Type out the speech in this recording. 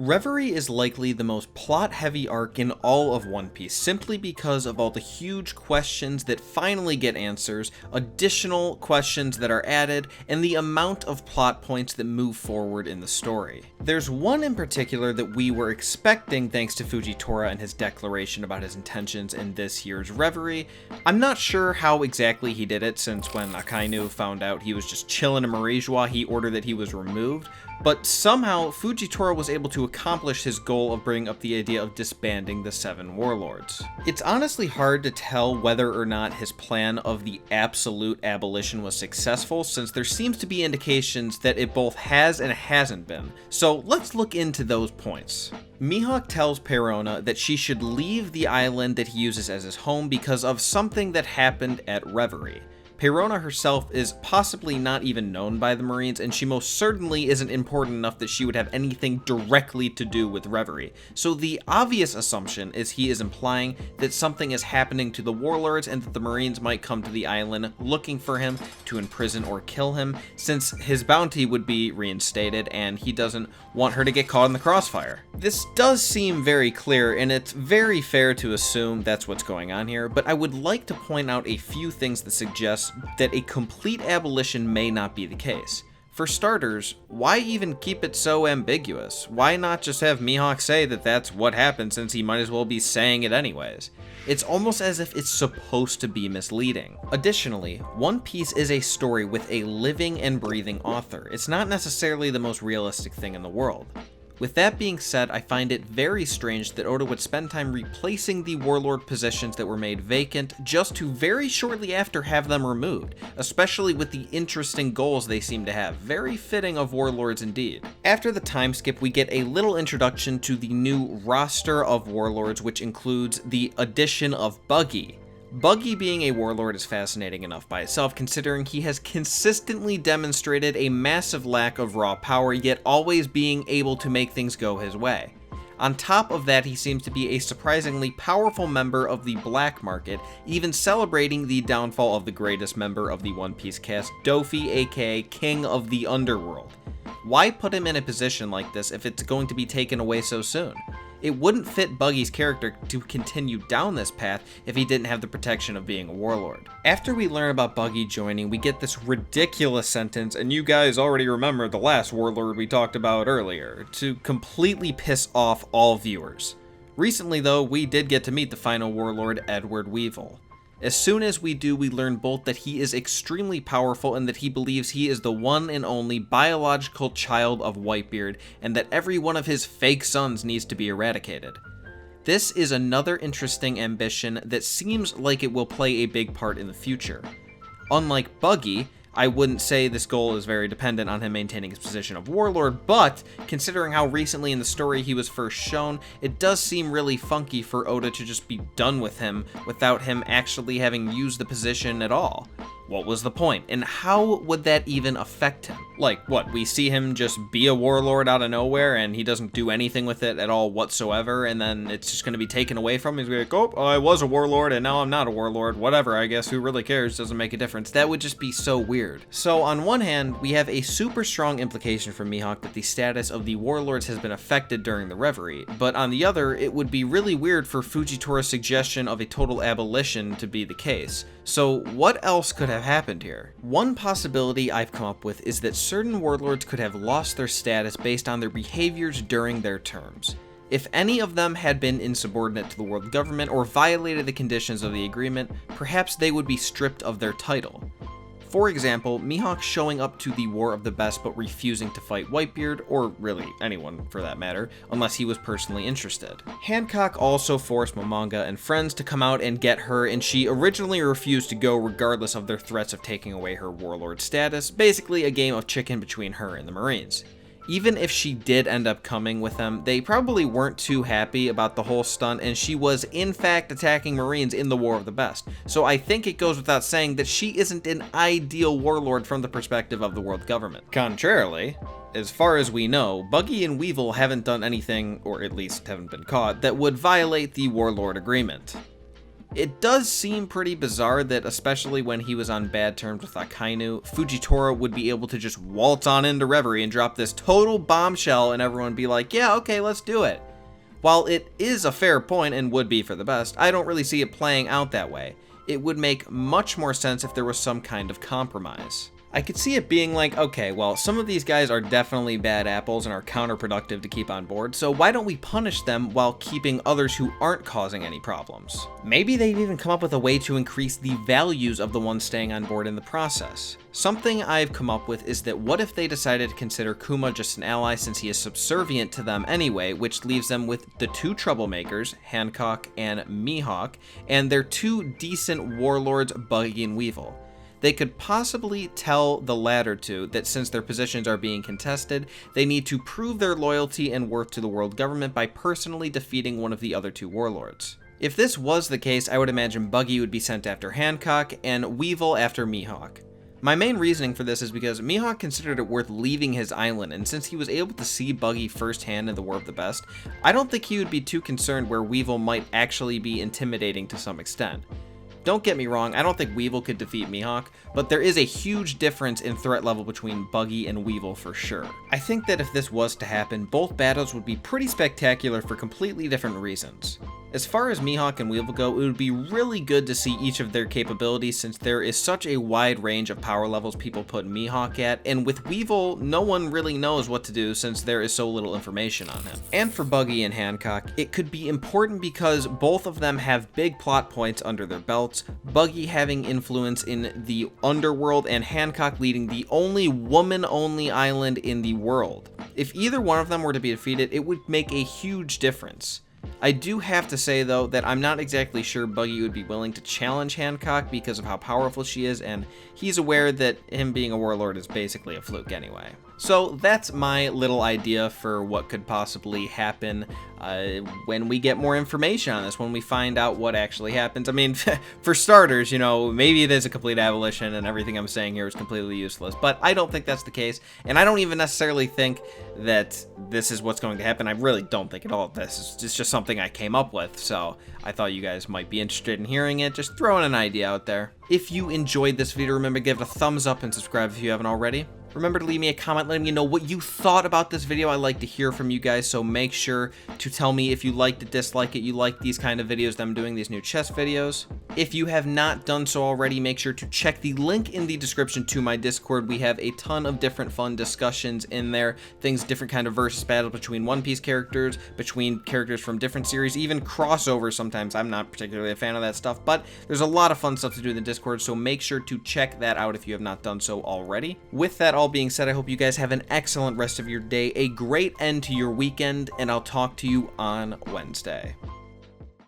Reverie is likely the most plot-heavy arc in all of One Piece, simply because of all the huge questions that finally get answers, additional questions that are added, and the amount of plot points that move forward in the story. There's one in particular that we were expecting thanks to Fujitora and his declaration about his intentions in this year's Reverie. I'm not sure how exactly he did it, since when Akainu found out he was just chilling in Marijois, he ordered that he was removed, but somehow Fujitora was able to accomplish his goal of bringing up the idea of disbanding the 7 warlords. It's honestly hard to tell whether or not his plan of the absolute abolition was successful, since there seems to be indications that it both has and hasn't been. So let's look into those points. Mihawk tells Perona that she should leave the island that he uses as his home because of something that happened at Reverie. Perona herself is possibly not even known by the Marines, and she most certainly isn't important enough that she would have anything directly to do with Reverie. So the obvious assumption is he is implying that something is happening to the Warlords and that the Marines might come to the island looking for him to imprison or kill him, since his bounty would be reinstated and he doesn't want her to get caught in the crossfire. This does seem very clear, and it's very fair to assume that's what's going on here, but I would like to point out a few things that suggest that a complete abolition may not be the case. For starters, why even keep it so ambiguous? Why not just have Mihawk say that that's what happened, since he might as well be saying it anyways? It's almost as if it's supposed to be misleading. Additionally, One Piece is a story with a living and breathing author. It's not necessarily the most realistic thing in the world. With that being said, I find it very strange that Oda would spend time replacing the warlord positions that were made vacant just to very shortly after have them removed, especially with the interesting goals they seem to have. Very fitting of warlords indeed. After the time skip, we get a little introduction to the new roster of warlords, which includes the addition of Buggy. Buggy being a warlord is fascinating enough by itself, considering he has consistently demonstrated a massive lack of raw power, yet always being able to make things go his way. On top of that, he seems to be a surprisingly powerful member of the black market, even celebrating the downfall of the greatest member of the One Piece cast, Dofi, aka King of the Underworld. Why put him in a position like this if it's going to be taken away so soon? It wouldn't fit Buggy's character to continue down this path if he didn't have the protection of being a warlord. After we learn about Buggy joining, we get this ridiculous sentence, and you guys already remember the last warlord we talked about earlier, to completely piss off all viewers. Recently though, we did get to meet the final warlord, Edward Weevil. As soon as we do, we learn both that he is extremely powerful and that he believes he is the one and only biological child of Whitebeard, and that every one of his fake sons needs to be eradicated. This is another interesting ambition that seems like it will play a big part in the future. Unlike Buggy, I wouldn't say this goal is very dependent on him maintaining his position of warlord, but considering how recently in the story he was first shown, it does seem really funky for Oda to just be done with him without him actually having used the position at all. What was the point, and how would that even affect him? Like, what, we see him just be a warlord out of nowhere and he doesn't do anything with it at all whatsoever, and then it's just going to be taken away from him? He's going to be like, oh, I was a warlord and now I'm not a warlord, whatever, I guess, who really cares, doesn't make a difference. That would just be so weird. So on one hand, we have a super strong implication from Mihawk that the status of the warlords has been affected during the Reverie, but on the other, it would be really weird for Fujitora's suggestion of a total abolition to be the case. So what else could have happened here? One possibility I've come up with is that certain warlords could have lost their status based on their behaviors during their terms. If any of them had been insubordinate to the world government or violated the conditions of the agreement, perhaps they would be stripped of their title. For example, Mihawk showing up to the War of the Best but refusing to fight Whitebeard, or really anyone for that matter, unless he was personally interested. Hancock also forced Momonga and friends to come out and get her, and she originally refused to go regardless of their threats of taking away her warlord status, basically a game of chicken between her and the Marines. Even if she did end up coming with them, they probably weren't too happy about the whole stunt, and she was in fact attacking Marines in the War of the Best. So I think it goes without saying that she isn't an ideal warlord from the perspective of the world government. Contrarily, as far as we know, Buggy and Weevil haven't done anything, or at least haven't been caught, that would violate the warlord agreement. It does seem pretty bizarre that, especially when he was on bad terms with Akainu, Fujitora would be able to just waltz on into Reverie and drop this total bombshell and everyone be like, yeah, okay, let's do it. While it is a fair point and would be for the best, I don't really see it playing out that way. It would make much more sense if there was some kind of compromise. I could see it being like, okay, well, some of these guys are definitely bad apples and are counterproductive to keep on board, so why don't we punish them while keeping others who aren't causing any problems? Maybe they'd even come up with a way to increase the values of the ones staying on board in the process. Something I've come up with is that what if they decided to consider Kuma just an ally since he is subservient to them anyway, which leaves them with the two troublemakers, Hancock and Mihawk, and their two decent warlords, Buggy and Weevil. They could possibly tell the latter two that since their positions are being contested, they need to prove their loyalty and worth to the world government by personally defeating one of the other two warlords. If this was the case, I would imagine Buggy would be sent after Hancock and Weevil after Mihawk. My main reasoning for this is because Mihawk considered it worth leaving his island, and since he was able to see Buggy firsthand in the War of the Best, I don't think he would be too concerned where Weevil might actually be intimidating to some extent. Don't get me wrong, I don't think Weevil could defeat Mihawk, but there is a huge difference in threat level between Buggy and Weevil for sure. I think that if this was to happen, both battles would be pretty spectacular for completely different reasons. As far as Mihawk and Weevil go, it would be really good to see each of their capabilities since there is such a wide range of power levels people put Mihawk at, and with Weevil, no one really knows what to do since there is so little information on him. And for Buggy and Hancock, it could be important because both of them have big plot points under their belts, Buggy having influence in the underworld and Hancock leading the only woman-only island in the world. If either one of them were to be defeated, it would make a huge difference. I do have to say though that I'm not exactly sure Buggy would be willing to challenge Hancock because of how powerful she is, and he's aware that him being a warlord is basically a fluke anyway. So that's my little idea for what could possibly happen when we get more information on this, when we find out what actually happens. I mean, for starters, you know, maybe it is a complete abolition and everything I'm saying here is completely useless, but I don't think that's the case, and I don't even necessarily think that this is what's going to happen. I really don't think at all this is just something I came up with, so I thought you guys might be interested in hearing it, just throwing an idea out there. If you enjoyed this video, remember to give it a thumbs up and subscribe if you haven't already. Remember to leave me a comment letting me know what you thought about this video. I like to hear from you guys, so make sure to tell me if you liked it, dislike it, you like these kind of videos that I'm doing, these new chess videos. If you have not done so already, make sure to check the link in the description to my Discord. We have a ton of different fun discussions in there, things, different kind of versus battles between One Piece characters, between characters from different series, even crossovers sometimes. I'm not particularly a fan of that stuff, but there's a lot of fun stuff to do in the Discord, so make sure to check that out if you have not done so already. With that all being said, I hope you guys have an excellent rest of your day, a great end to your weekend, and I'll talk to you on Wednesday.